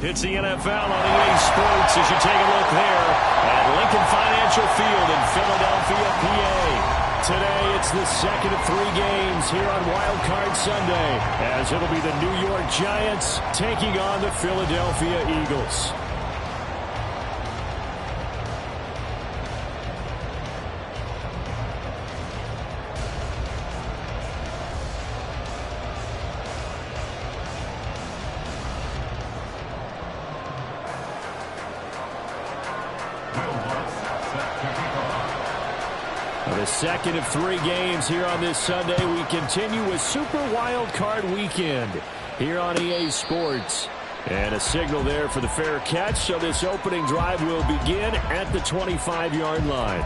It's the NFL on EA Sports as you take a look there at Lincoln Financial Field in Philadelphia, PA. Today, it's the second of 3 games here on Wild Card Sunday, as it'll be the New York Giants taking on the Philadelphia Eagles. The second of 3 games here on this Sunday. We continue with Super Wild Card Weekend here on EA Sports. And a signal there for the fair catch, so this opening drive will begin at the 25-yard line.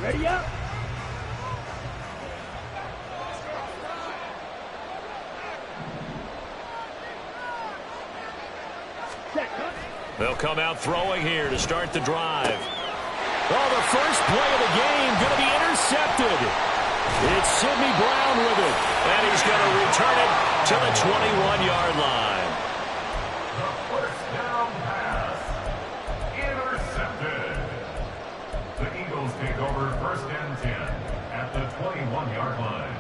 Ready up. They'll come out throwing here to start the drive. Oh, the first play of the game going to be intercepted. It's Sidney Brown with it, and he's going to return it to the 21-yard line. The first down pass intercepted. The Eagles take over first and 10 at the 21-yard line.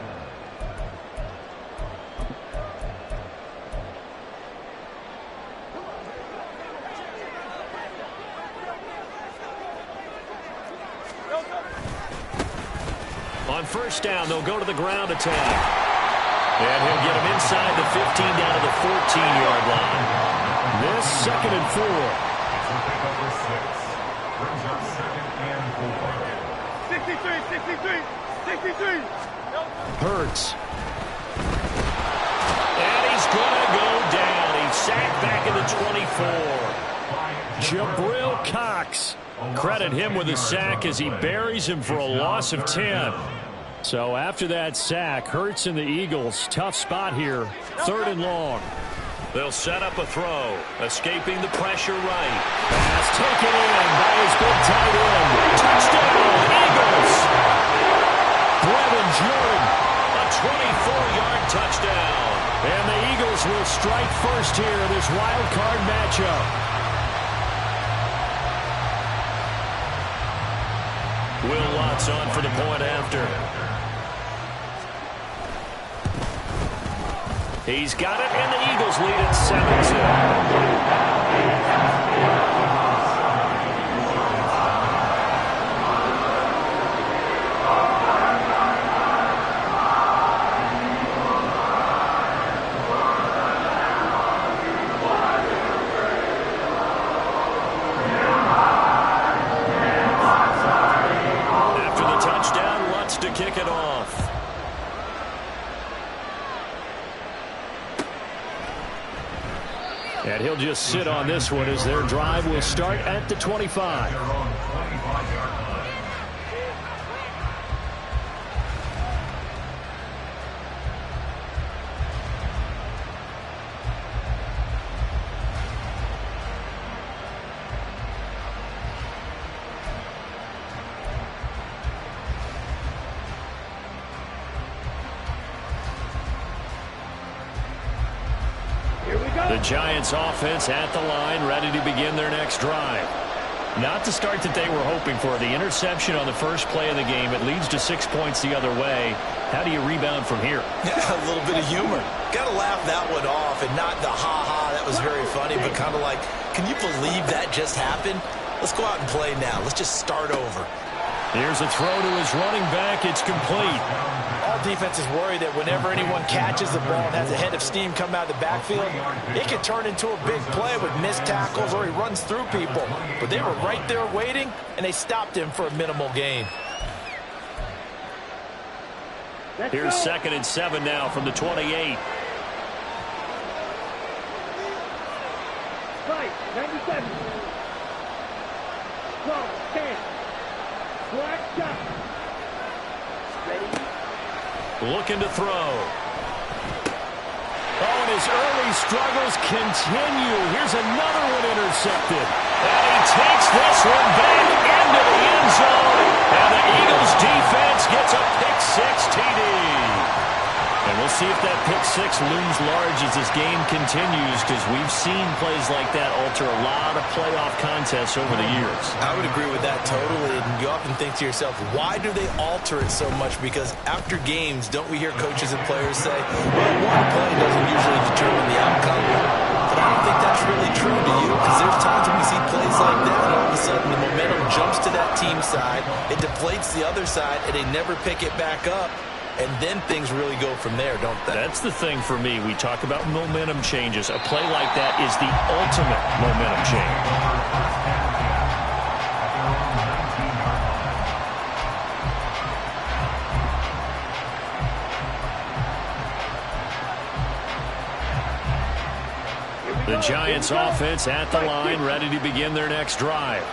On first down, they'll go to the ground attack. And he'll get him inside the 15 down to the 14-yard line. This 2nd and 4. It's a pick over 6. Brings up 2nd and 4. 63. Hurts. And he's going to go down. He's sacked back at the 24. Jabril Cox. Credit him with a sack as he buries him for a loss of 10. So after that sack, Hurts and the Eagles, tough spot here, 3rd and long. They'll set up a throw, escaping the pressure right. Pass taken in by his big tight end. Touchdown, Eagles! Brevin Jordan, a 24-yard touchdown. And the Eagles will strike first here in this wild card matchup. Will Lutz on for the point after. He's got it, and the Eagles lead at 7. After the touchdown, Lutz to kick it off. And he'll just sit on this one as their drive will start at the 25. The Giants offense at the line, ready to begin their next drive. Not the start that they were hoping for. The interception on the first play of the game, it leads to 6 points the other way. How do you rebound from here? A little bit of humor. Got to laugh that one off, and not the ha-ha, that was very funny, but kind of like, can you believe that just happened? Let's go out and play now. Let's just start over. Here's a throw to his running back. It's complete. All defenses worry that whenever anyone catches the ball and has a head of steam come out of the backfield, it can turn into a big play with missed tackles or he runs through people. But they were right there waiting, and they stopped him for a minimal gain. Here's 2nd and 7 now from the 28. Right, 97. 12, 10. Black shot. Ready? Looking to throw. Oh, and his early struggles continue. Here's another one intercepted. And he takes this one back into the end zone. And the Eagles defense gets a pick-6 TD. And we'll see if that pick-6 looms large as this game continues, because we've seen plays like that alter a lot of playoff contests over the years. I would agree with that totally. And you often think to yourself, why do they alter it so much? Because after games, don't we hear coaches and players say, well, one play doesn't usually determine the outcome. But I don't think that's really true to you, because there's times when we see plays like that, and all of a sudden the momentum jumps to that team side, it deflates the other side, and they never pick it back up. And then things really go from there, don't they? That's the thing for me. We talk about momentum changes. A play like that is the ultimate momentum change. The Giants offense at the line, ready to begin their next drive.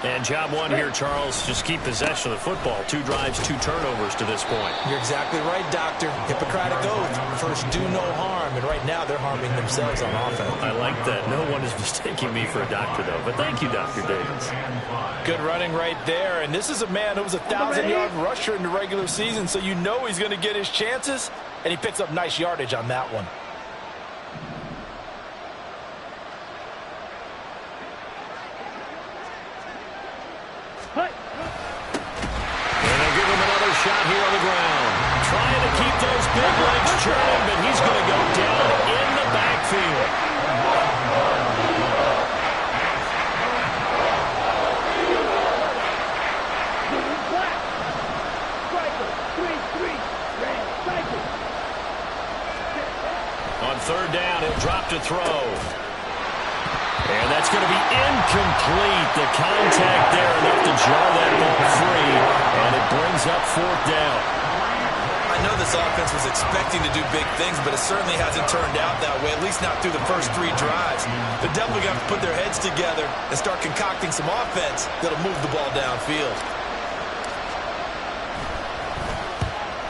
And job one here, Charles, just keep possession of the football. 2 drives, 2 turnovers to this point. You're exactly right, Doctor. Hippocratic oath. First, do no harm. And right now, they're harming themselves on offense. I like that. No one is mistaking me for a doctor, though. But thank you, Dr. Davis. Good running right there. And this is a man who was a 1,000-yard rusher in the regular season, so you know he's going to get his chances. And he picks up nice yardage on that one. Shot here on the ground. Trying to keep those big legs churning, but he's going to go down in the backfield. On 3rd down, he'll drop to throw. And that's going to be incomplete. The contact there enough to jar that ball free. And it brings up 4th down. I know this offense was expecting to do big things, but it certainly hasn't turned out that way, at least not through the first 3 drives. They're definitely going to have to put their heads together and start concocting some offense that'll move the ball downfield.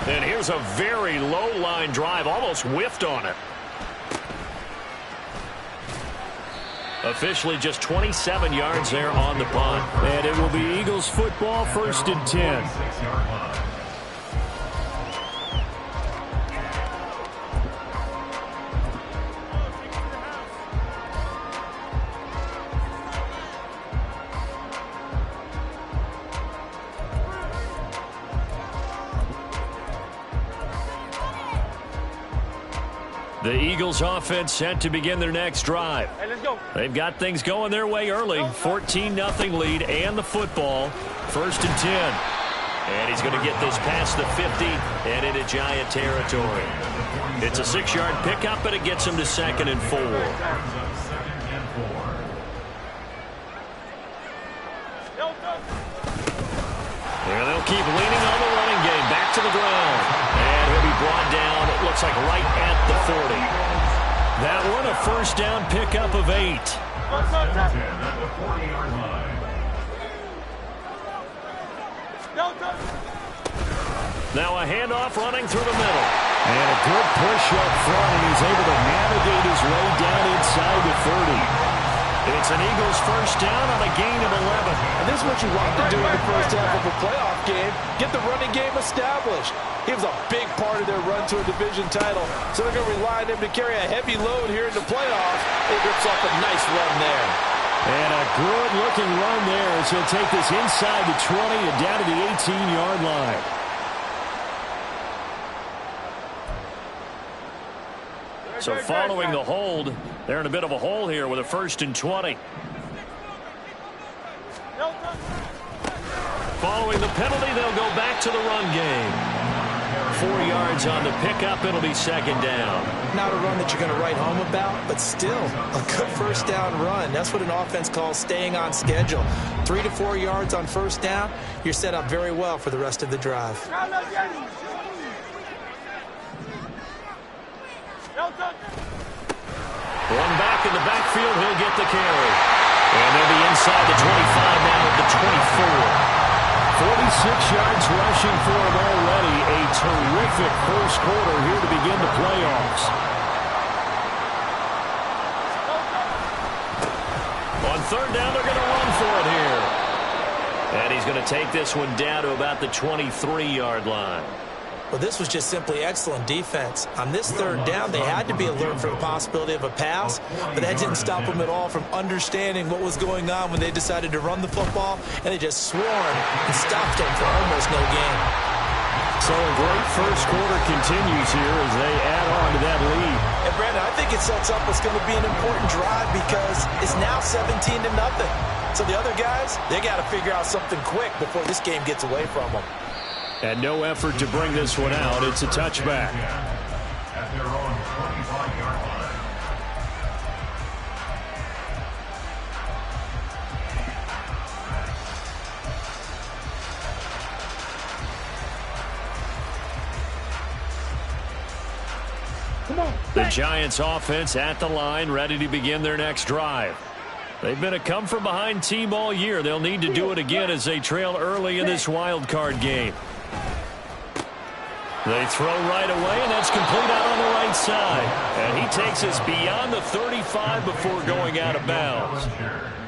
And here's a very low-line drive, almost whiffed on it. Officially just 27 yards there on the punt. And it will be Eagles football, 1st and 10. The Eagles offense set to begin their next drive. Hey, let's go. They've got things going their way early. 14-0 lead and the football. 1st and 10. And he's going to get this past the 50 and into Giant territory. It's a 6-yard pickup, but it gets him to 2nd and 4. And they'll keep leaning on the running game. Back to the ground. And he'll be brought down, it looks like right at the 40. That one a 1st down pickup of 8. Now a handoff running through the middle. And a good push up front, and he's able to navigate his way down inside the 30. It's an Eagles 1st down on a gain of 11. And this is what you want to do in the first half of a playoff game. Get the running game established. He was a big part of their run to a division title. So they're going to rely on him to carry a heavy load here in the playoffs. He rips off a nice run there. And a good-looking run there as he'll take this inside the 20 and down to the 18-yard line. So following the hold, they're in a bit of a hole here with a 1st and 20. Following the penalty, they'll go back to the run game. 4 yards on the pickup. It'll be second down. Not a run that you're going to write home about, but still a good first down run. That's what an offense calls staying on schedule. 3 to 4 yards on first down. You're set up very well for the rest of the drive. One back in the backfield. He'll get the carry. And they'll be inside the 25 now at the 24. 46 yards rushing for him already. A terrific first quarter here to begin the playoffs. On third down, they're going to run for it here. And he's going to take this one down to about the 23-yard line. Well, this was just simply excellent defense. On this third down, they had to be alert for the possibility of a pass, but that didn't stop them at all from understanding what was going on when they decided to run the football, and they just swarmed and stopped them for almost no gain. So a great first quarter continues here as they add on to that lead. And, Brandon, I think it sets up what's going to be an important drive because it's now 17-0. So the other guys, they got to figure out something quick before this game gets away from them. And no effort to bring this one out. It's a touchback. At their own 25-yard line. Come on. The Giants offense at the line, ready to begin their next drive. They've been a come-from-behind team all year. They'll need to do it again as they trail early in this wild card game. They throw right away, and that's complete out on the right side. And he takes us beyond the 35 before going out of bounds.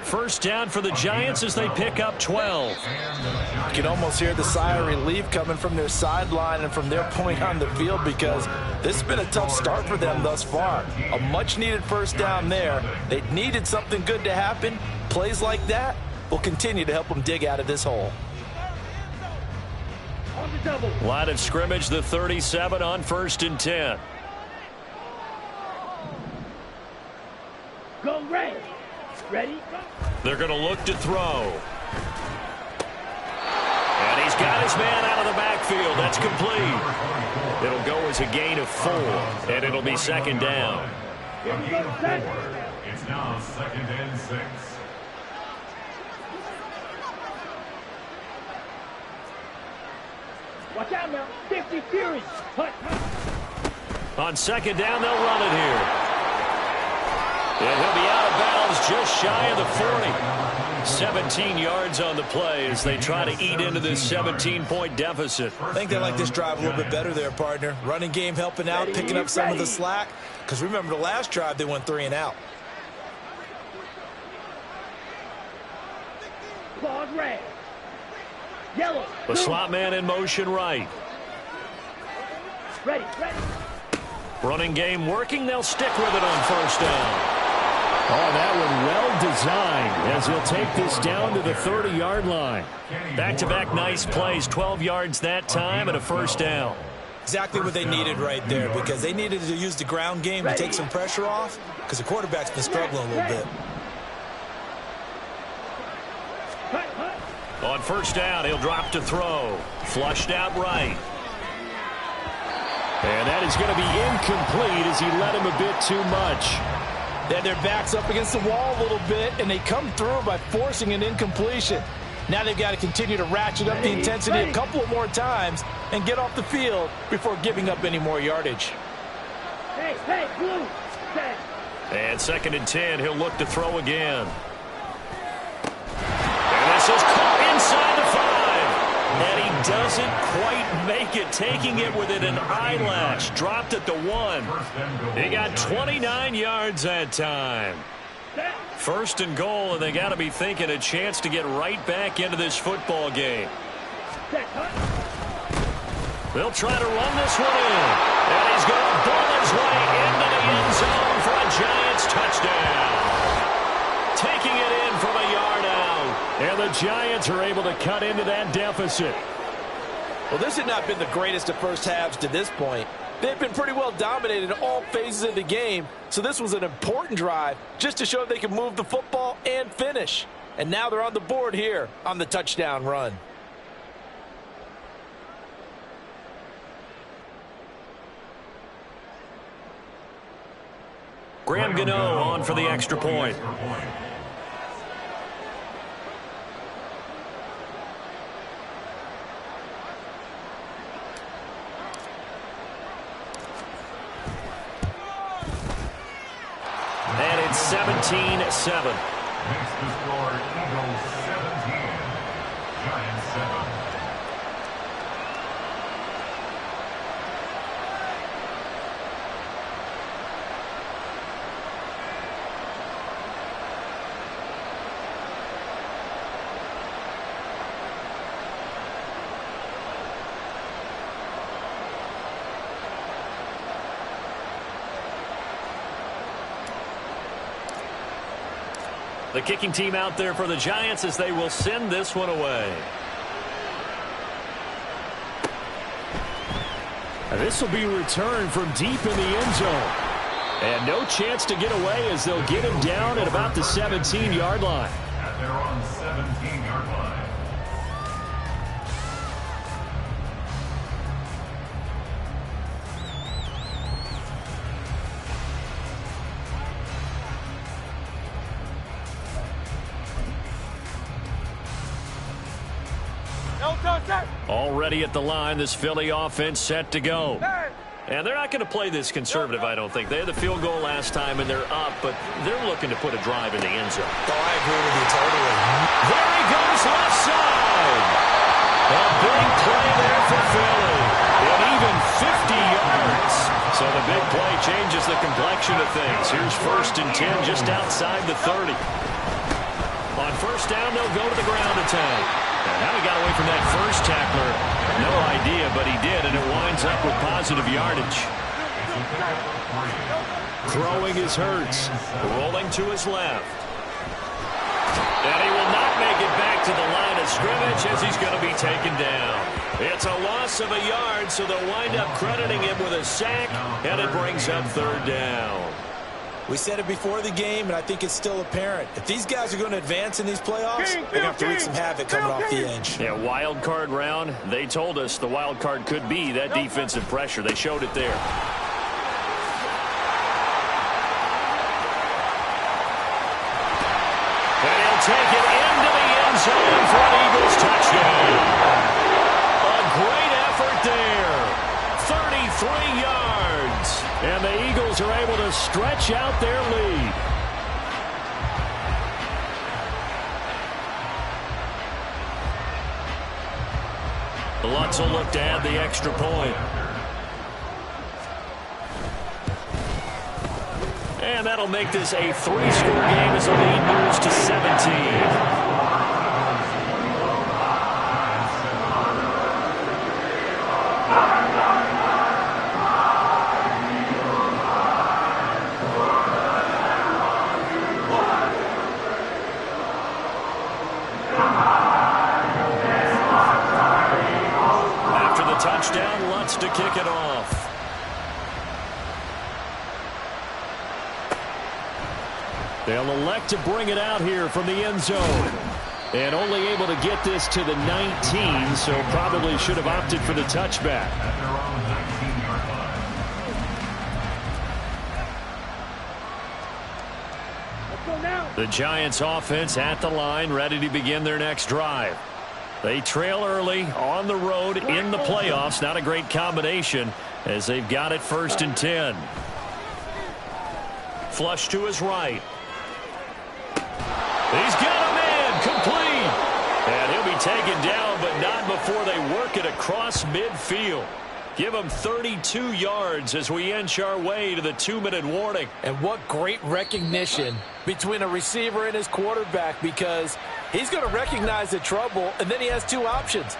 First down for the Giants as they pick up 12. You can almost hear the sigh of relief coming from their sideline and from their point on the field because this has been a tough start for them thus far. A much-needed first down there. They needed something good to happen. Plays like that will continue to help them dig out of this hole. Line of scrimmage, the 37 on 1st and 10. Go Ray. Ready? They're going to look to throw. And he's got his man out of the backfield. That's complete. It'll go as a gain of 4, and it'll be second down. A gain of 4. It's now 2nd and 6. Watch out now. 50 Fury. On second down, they'll run it here. And he'll be out of bounds just shy of the 40. 17 yards on the play as they try to eat into this 17-point deficit. I think they like this drive a little bit better there, partner. Running game helping out, picking up some of the slack. Because remember, the last drive, they went 3 and out. Claws red. Yellow. The slot man in motion right. Ready. Running game working. They'll stick with it on first down. Oh, that one well designed as he'll take this down to the 30-yard line. Back-to-back nice plays. 12 yards that time and a first down. Exactly what they needed right there because they needed to use the ground game to take some pressure off because the quarterback's been struggling a little bit. On first down, he'll drop to throw. Flushed out right. And that is going to be incomplete as he led him a bit too much. They had their backs up against the wall a little bit, and they come through by forcing an incompletion. Now they've got to continue to ratchet up the intensity a couple of more times and get off the field before giving up any more yardage. Hey, blue. And 2nd and 10, he'll look to throw again. And this is caught inside the 5. And he doesn't quite make it, taking it within an eyelash. Dropped at the 1. He got 29 yards that time. 1st and goal, and they got to be thinking a chance to get right back into this football game. They'll try to run this one in. And he's going to ball his way into the end zone for a Giants touchdown. Taking it in from a yard out. And the Giants are able to cut into that deficit. Well, this had not been the greatest of first halves to this point. They've been pretty well dominated in all phases of the game, so this was an important drive just to show they can move the football and finish. And now they're on the board here on the touchdown run. Graham Gano on for the extra point. And it's 17-7. Makes the score Eagles 17, Giants 7. The kicking team out there for the Giants as they will send this one away. This will be returned from deep in the end zone. And no chance to get away as they'll get him down at about the 17-yard line. At their own 17-yard line. Already at the line, this Philly offense set to go. And they're not going to play this conservative, I don't think. They had the field goal last time, and they're up, but they're looking to put a drive in the end zone. Oh, I agree with you totally. There he goes, left side. A big play there for Philly. And even 50 yards. So the big play changes the complexion of things. Here's 1st and 10 just outside the 30. On first down, they'll go to the ground attack. And how he got away from that first tackler, no idea, but he did, and it winds up with positive yardage. Throwing is Hurts. Rolling to his left. And he will not make it back to the line of scrimmage as he's going to be taken down. It's a loss of a yard, so they'll wind up crediting him with a sack, and it brings up 3rd down. We said it before the game, and I think it's still apparent. If these guys are going to advance in these playoffs, they're going to have to wreak some havoc coming off the edge. Yeah, wild card round. They told us the wild card could be that defensive pressure. They showed it there. And he'll take it into the end zone for an Eagles touchdown. A great effort there. 33 yards. And the Eagles are able to stretch out their lead. The Lutz will look to add the extra point. And that'll make this a 3-score game as the lead moves to 17. Touchdown, Lutz to kick it off. They'll elect to bring it out here from the end zone. And only able to get this to the 19, so probably should have opted for the touchback. At their own 19-yard line. The Giants offense at the line, ready to begin their next drive. They trail early on the road in the playoffs. Not a great combination as they've got it 1st and 10. Flush to his right. He's got a man complete. And he'll be taken down, but not before they work it across midfield. Give him 32 yards as we inch our way to the 2-minute warning. And what great recognition between a receiver and his quarterback, because he's going to recognize the trouble, and then he has 2 options.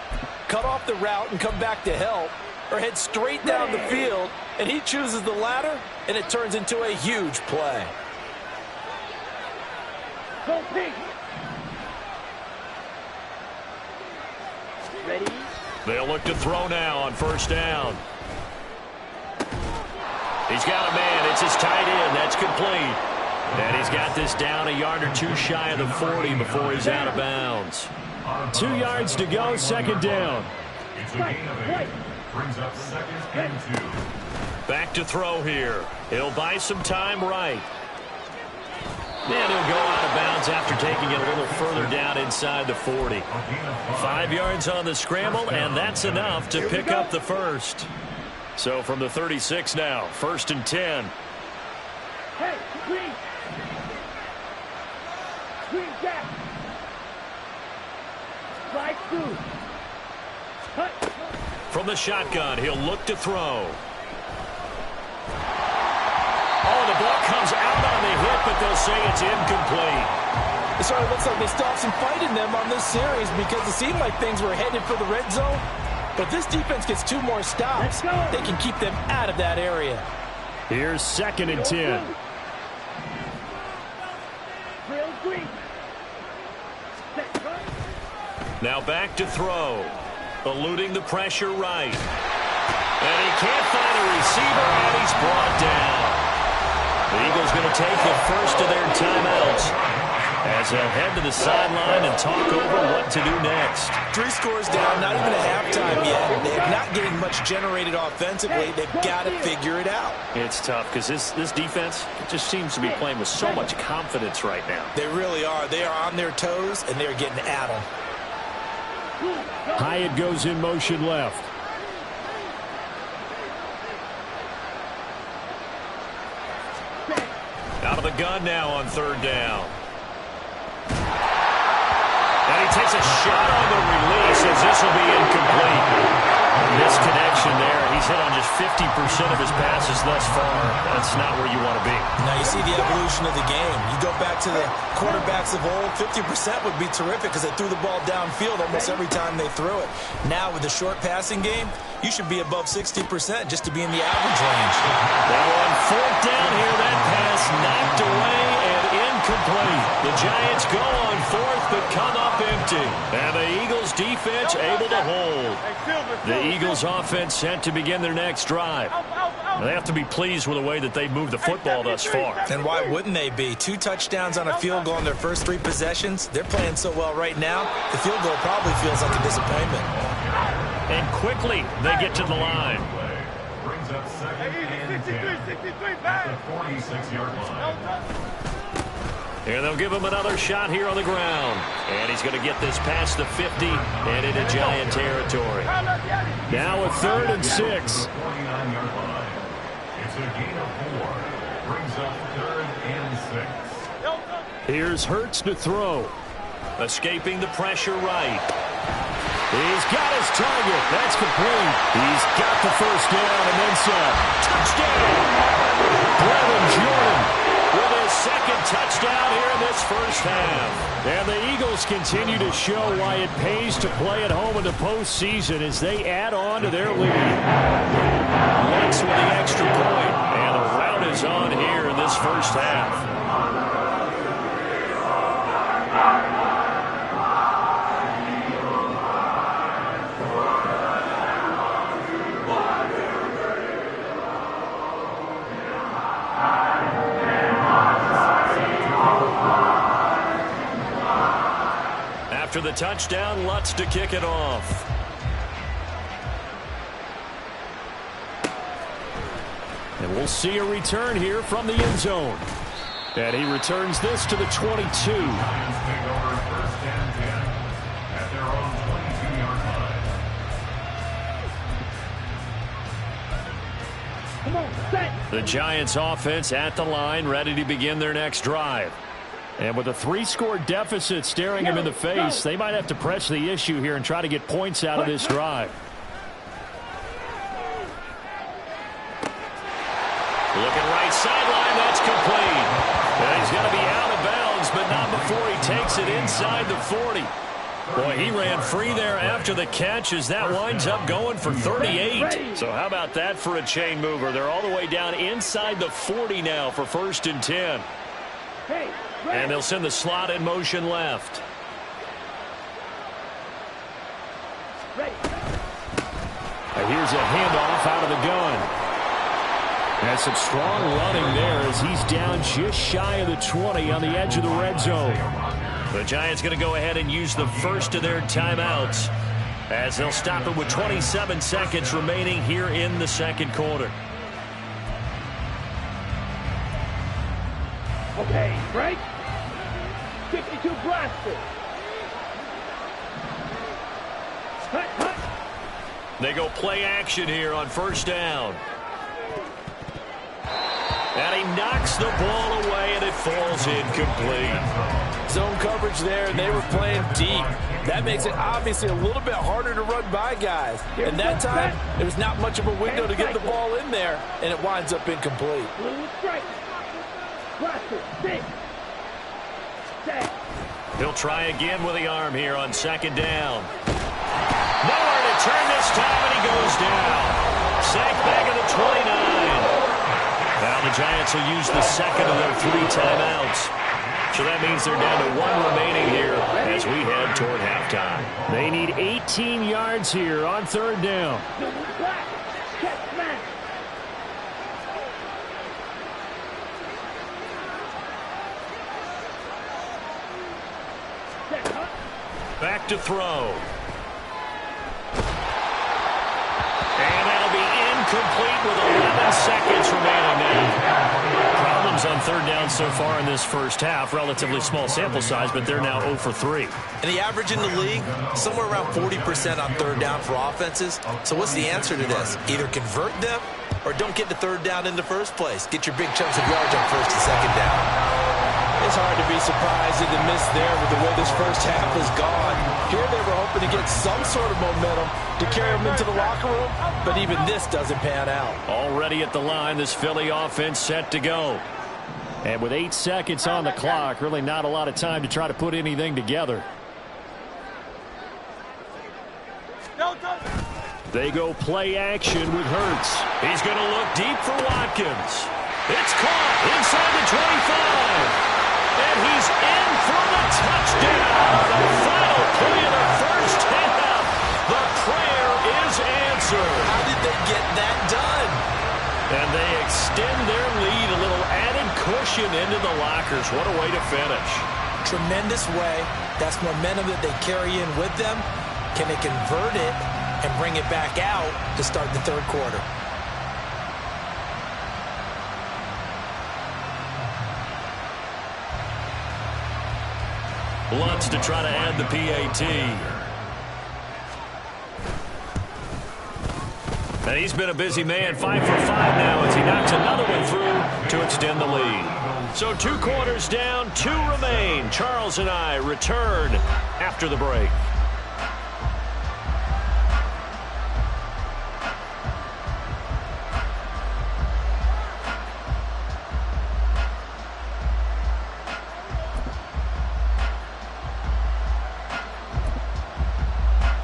Cut off the route and come back to help, or head straight down the field, and he chooses the latter, and it turns into a huge play. Ready? They'll look to throw now on first down. He's got a man. It's his tight end. That's complete. And he's got this down a yard or 2 shy of the 40 before he's out of bounds. 2 yards to go, 2nd down. It's a gain of 8. Brings up 2nd and 2. Back to throw here. He'll buy some time right. And he'll go out of bounds after taking it a little further down inside the 40. 5 yards on the scramble, and that's enough to pick up the first. So from the 36 now, 1st and 10. Hey, screen. Screen gap. Slide through. Cut. From the shotgun, he'll look to throw. Oh, the ball comes out on the hit, but they'll say it's incomplete. It sort of looks like they stopped some fight in them on this series because it seemed like things were headed for the red zone. But this defense gets 2 more stops. They can keep them out of that area. Here's 2nd and 10. Now back to throw. Eluding the pressure right. And he can't find a receiver, and he's brought down. The Eagles going to take the first of their timeouts as they'll head to the sideline and talk over what to do next. 3 scores down, not even a halftime yet. They're not getting much generated offensively. They've got to figure it out. It's tough because this defense just seems to be playing with so much confidence right now. They really are. They are on their toes, and they're getting at them. Hyatt goes in motion left. Out of the gun now on 3rd down. And he takes a shot on the release as this will be incomplete. Misconnection there. He's hit on just 50% of his passes thus far. That's not where you want to be. Now you see the evolution of the game. You go back to the quarterbacks of old, 50% would be terrific because they threw the ball downfield almost every time they threw it. Now with the short passing game, you should be above 60% just to be in the average range. Now on 4th down here, that pass knocked away and incomplete. The Giants go on 4th but come up empty. And the Eagles defense able to hold. The Eagles offense set to begin their next drive. They have to be pleased with the way that they've moved the football thus far. And why wouldn't they be? 2 touchdowns on a field goal in their first 3 possessions. They're playing so well right now, the field goal probably feels like a disappointment. And quickly, they get to the line. Brings up 2nd and 10 at the 46-yard line. And they'll give him another shot here on the ground. And he's going to get this past the 50 and into Giant territory. Now a 3rd and 6. 29-yard line. It's a gain of 4. Brings up 3rd and 6. Here's Hurts to throw. Escaping the pressure right. He's got his target. That's complete. He's got the first down and then some. Touchdown! Brevin Jordan with his 2nd touchdown here in this first half. And the Eagles continue to show why it pays to play at home in the postseason as they add on to their lead. Lutz with the extra point, and the rout is on here in this first half. After the touchdown, Lutz to kick it off. And we'll see a return here from the end zone. And he returns this to the 22. Lions take over 1st and 10 at their own 22-yard line. Come on, set. The Giants offense at the line, ready to begin their next drive. And with a 3-score deficit staring him in the face, they might have to press the issue here and try to get points out of this drive. Looking right sideline, that's complete. And he's going to be out of bounds, but not before he takes it inside the 40. Boy, he ran free there after the catch as that winds up going for 38. So how about that for a chain mover? They're all the way down inside the 40 now for 1st and 10. And they'll send the slot in motion left. And here's a handoff out of the gun. And some strong running there as he's down just shy of the 20 on the edge of the red zone. The Giants going to go ahead and use the first of their timeouts as they'll stop it with 27 seconds remaining here in the 2nd quarter. Okay, break. 2 blasters. Hut, hut. They go play action here on first down. And he knocks the ball away, and it falls incomplete. Zone coverage there, and they were playing deep. That makes it obviously a little bit harder to run by guys. And that time, there's not much of a window to get the ball in there, and it winds up incomplete. Blue strike. Blaster, 6. Set. He'll try again with the arm here on second down. Nowhere to turn this time, and he goes down. Sacked back at the 29. Now the Giants will use the second of their 3 timeouts. So that means they're down to 1 remaining here as we head toward halftime. They need 18 yards here on third down. Blue black. Check smash. Set, hut. Back to throw. And that'll be incomplete with 11 seconds remaining now. Problems on third down so far in this first half. Relatively small sample size, but they're now 0 for 3. And the average in the league, somewhere around 40% on third down for offenses. So what's the answer to this? Either convert them or don't get the third down in the first place. Get your big chunks of yards on first and second down. It's hard to be surprised at the miss there with the way this first half has gone. Here they were hoping to get some sort of momentum to carry them into the locker room, but even this doesn't pan out. Already at the line, this Philly offense set to go. And with 8 seconds on the clock, really not a lot of time to try to put anything together. They go play action with Hurts. He's going to look deep for Watkins. It's caught inside the 25. And he's in for the touchdown. The final play of the first half. The prayer is answered. How did they get that done? And they extend their lead, a little added cushion into the lockers. What a way to finish. Tremendous way. That's momentum that they carry in with them. Can they convert it and bring it back out to start the third quarter? Lutz to try to add the PAT. And he's been a busy man, 5 for 5 now as he knocks another one through to extend the lead. So 2 quarters down, 2 remain. Charles and I return after the break.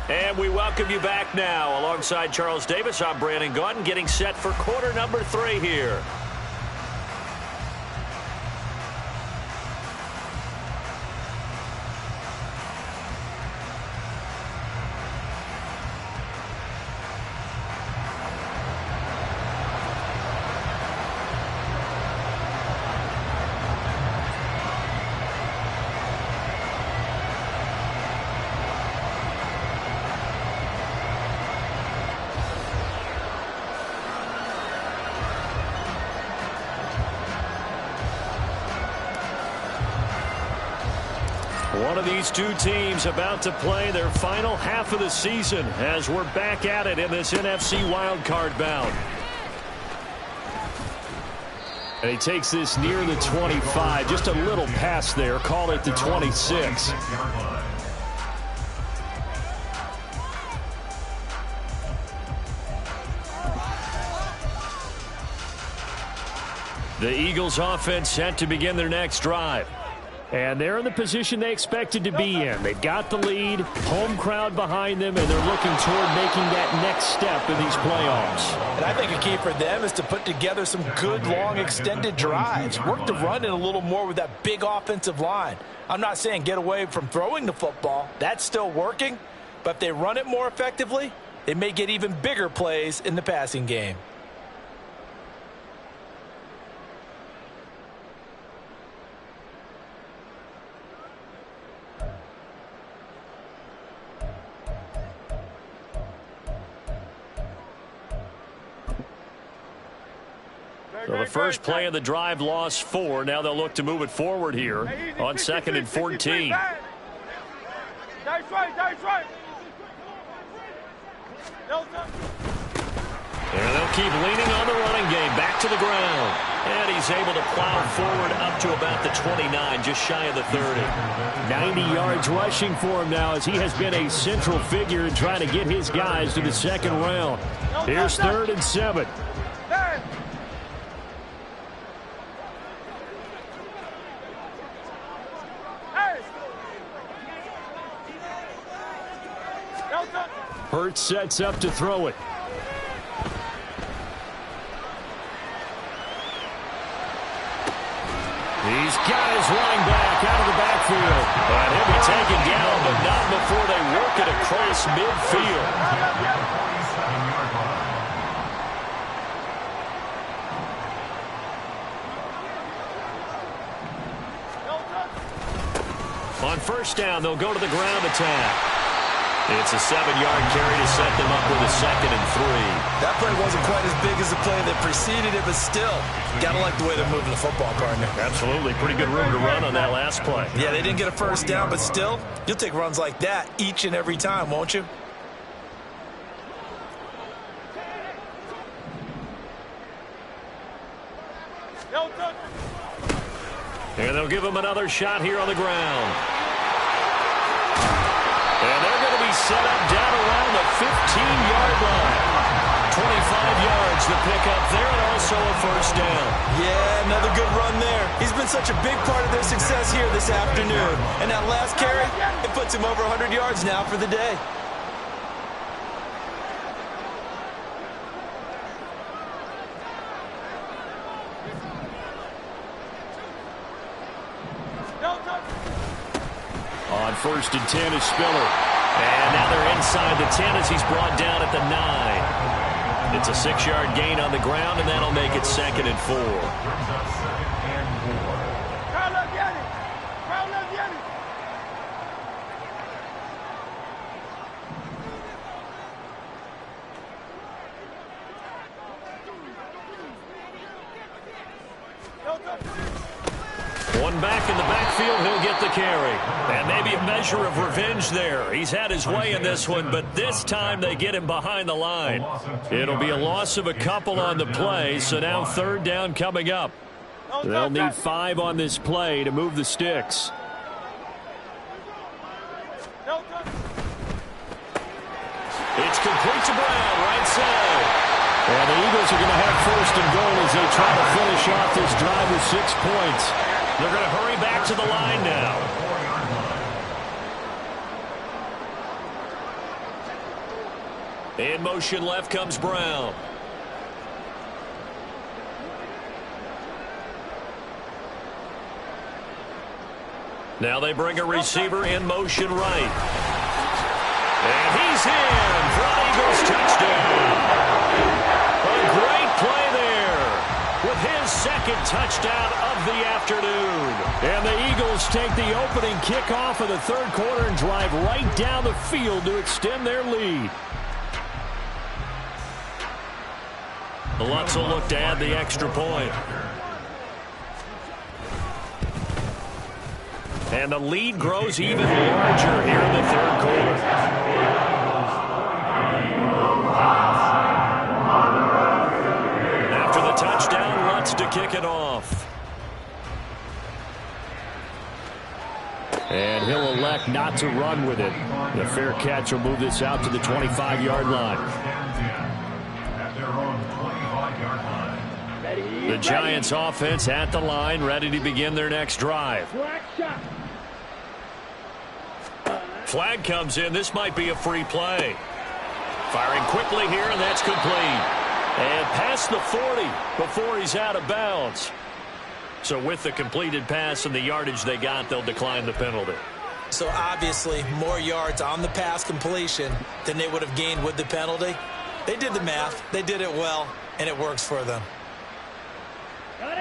And we welcome you back now. Alongside Charles Davis, I'm Brandon Gaudin, getting set for quarter number 3 here. One of these 2 teams about to play their final half of the season as we're back at it in this NFC wildcard bout. And he takes this near the 25, just a little past there, call it the 26. The Eagles offense set to begin their next drive. And they're in the position they expected to be in. They've got the lead, home crowd behind them, and they're looking toward making that next step in these playoffs. And I think a key for them is to put together some good, long, extended drives. Work the run in a little more with that big offensive line. I'm not saying get away from throwing the football. That's still working. But if they run it more effectively, they may get even bigger plays in the passing game. So the first play of the drive lost 4. Now they'll look to move it forward here on 2nd and 14. And they'll keep leaning on the running game. Back to the ground. And he's able to plow forward up to about the 29, just shy of the 30. 90 yards rushing for him now as he has been a central figure in trying to get his guys to the second round. Here's 3rd and 7. Hurts sets up to throw it. He's got his running back out of the backfield. And he'll be taken down, but not before they work it across midfield. On 1st down, they'll go to the ground attack. It's a 7-yard carry to set them up with a 2nd and 3. That play wasn't quite as big as the play that preceded it, but still, gotta like the way they're moving the football, partner. Absolutely. Pretty good room to run on that last play. Yeah, they didn't get a 1st down, but still, you'll take runs like that each and every time, won't you? And they'll give him another shot here on the ground. And they're going to be set up down around the 15-yard line. 25 yards to pick up there, and also a 1st down. Yeah, another good run there. He's been such a big part of their success here this afternoon. And that last carry, it puts him over 100 yards now for the day. On 1st and 10 is Spiller. And now they're inside the 10 as he's brought down at the 9. It's a 6-yard gain on the ground, and that'll make it 2nd and 4. One back in the backfield, he'll get the carry. And maybe a measure of revenge there. He's had his way in this one, but this time they get him behind the line. It'll be a loss of a couple on the play, so now 3rd down coming up. They'll need 5 on this play to move the sticks. It's complete to Brown, right side. And the Eagles are going to have 1st and goal as they try to finish off this drive with 6 points. They're going to hurry back to the line now. In motion left comes Brown. Now they bring a receiver in motion right. And he's in for an Eagles touchdown. A great play there with his 2nd touchdown of the afternoon. And the Eagles take the opening kickoff of the 3rd quarter and drive right down the field to extend their lead. The Lutz will look to add the extra point. And the lead grows even larger here in the 3rd quarter. After the touchdown, Lutz to kick it off. And he'll elect not to run with it. The fair catch will move this out to the 25-yard line. The Giants offense at the line, ready to begin their next drive. Flag comes in. This might be a free play. Firing quickly here, and that's complete. And past the 40 before he's out of bounds. So with the completed pass and the yardage they got, they'll decline the penalty. So obviously more yards on the pass completion than they would have gained with the penalty. They did the math. They did it well, and it works for them.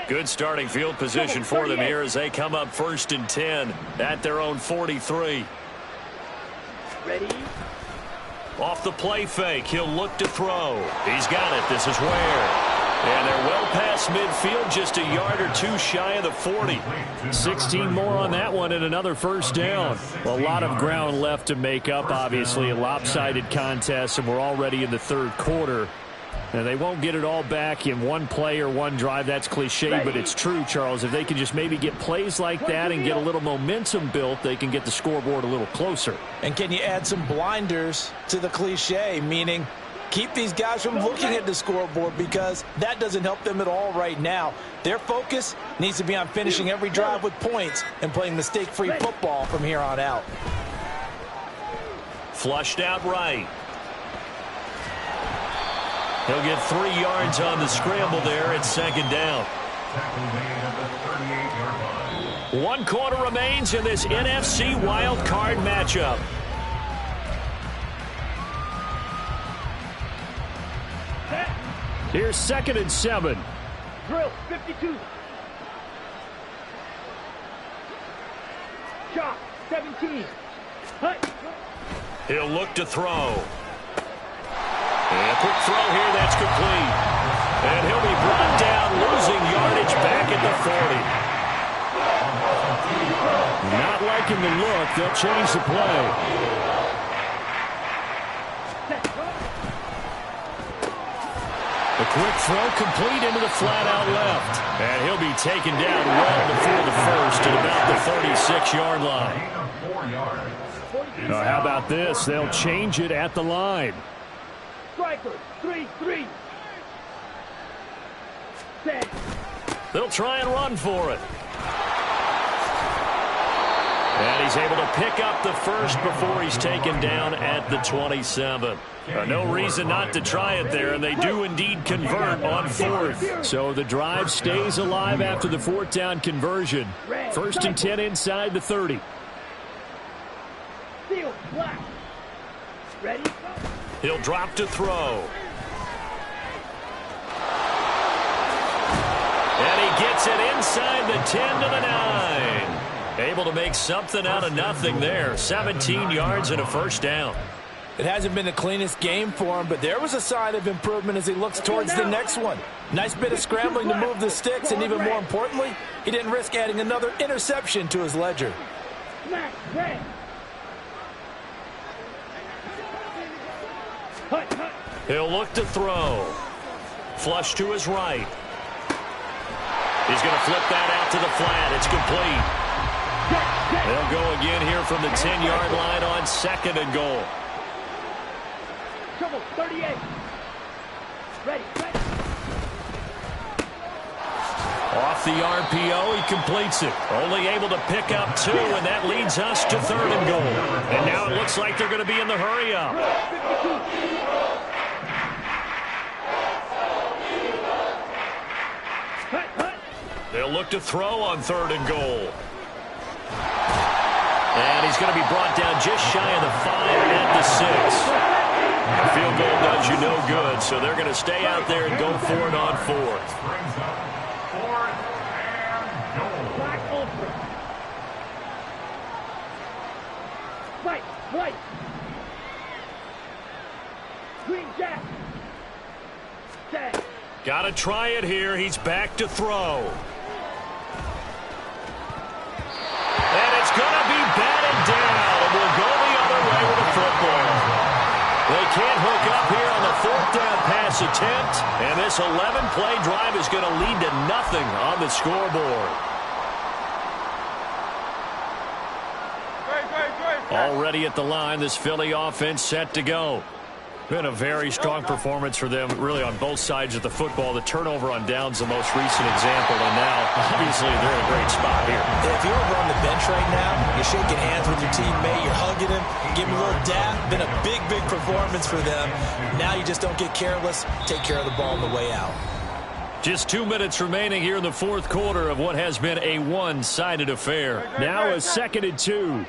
Good starting field position for them here as they come up 1st and 10 at their own 43. Ready? Off the play fake, he'll look to throw. He's got it. This is Ware. And they're well past midfield, just a yard or two shy of the 40. 16 more on that one and another first down. A lot of ground left to make up, obviously. A lopsided contest, and we're already in the third quarter. And they won't get it all back in one play or one drive. That's cliche, but it's true, Charles. If they can just maybe get plays like that and get a little momentum built, they can get the scoreboard a little closer. And can you add some blinders to the cliche, meaning keep these guys from looking at the scoreboard, because that doesn't help them at all right now. Their focus needs to be on finishing every drive with points and playing mistake-free football from here on out. Flushed out right. He'll get 3 yards on the scramble there at second down. 1 quarter remains in this NFC wild card matchup. Here's 2nd and 7. Drill, 52. Shot, 17. Hut. He'll look to throw. And a quick throw here, that's complete. And he'll be brought down, losing yardage back at the 40. Not liking the look. They'll change the play. A quick throw complete into the flat out left. And he'll be taken down well before the first at about the 36-yard line. How about this? They'll change it at the line. Striker, 3-3. Set. They'll try and run for it. And he's able to pick up the first before he's taken down at the 27. No reason not to try it there, and they do indeed convert on 4th. So the drive stays alive after the 4th down conversion. 1st and 10 inside the 30. Field, black. Ready? He'll drop to throw. And he gets it inside the 10 to the 9. Able to make something out of nothing there. 17 yards and a first down. It hasn't been the cleanest game for him, but there was a sign of improvement as he looks towards the next one. Nice bit of scrambling to move the sticks, and even more importantly, he didn't risk adding another interception to his ledger. Smack, red. Hut, hut. He'll look to throw. Flush to his right. He's going to flip that out to the flat. It's complete. They'll go again here from the 10-yard line on 2nd and goal. Trouble, 38. Ready, ready. Off the RPO, he completes it. Only able to pick up 2, and that leads us to 3rd and goal. And now it looks like they're going to be in the hurry-up. 52. They'll look to throw on 3rd and goal. And he's going to be brought down just shy of the 5 at the 6. A field goal does you no good, so they're going to stay out there and go for it on 4th. Black ultra. White, white. Green jack. Set. Got to try it here. He's back to throw. And it's going to be batted down. And we'll go the other way with the football. They can't hook up here on the 4th down pass attempt. And this 11-play drive is going to lead to nothing on the scoreboard. Already at the line, this Philly offense set to go. Been a very strong performance for them, really, on both sides of the football. The turnover on downs the most recent example, and now, obviously, they're in a great spot here. If you're over on the bench right now, you're shaking hands with your teammate, you're hugging him, giving him a little dap. Been a big, big performance for them. Now you just don't get careless. Take care of the ball on the way out. Just 2 minutes remaining here in the 4th quarter of what has been a one-sided affair. Now a 2nd and 2.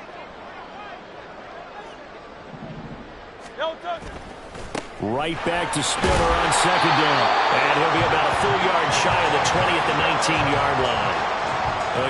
Right back to Spiller on 2nd down. And he'll be about a full yard shy of the 20 at the 19-yard line.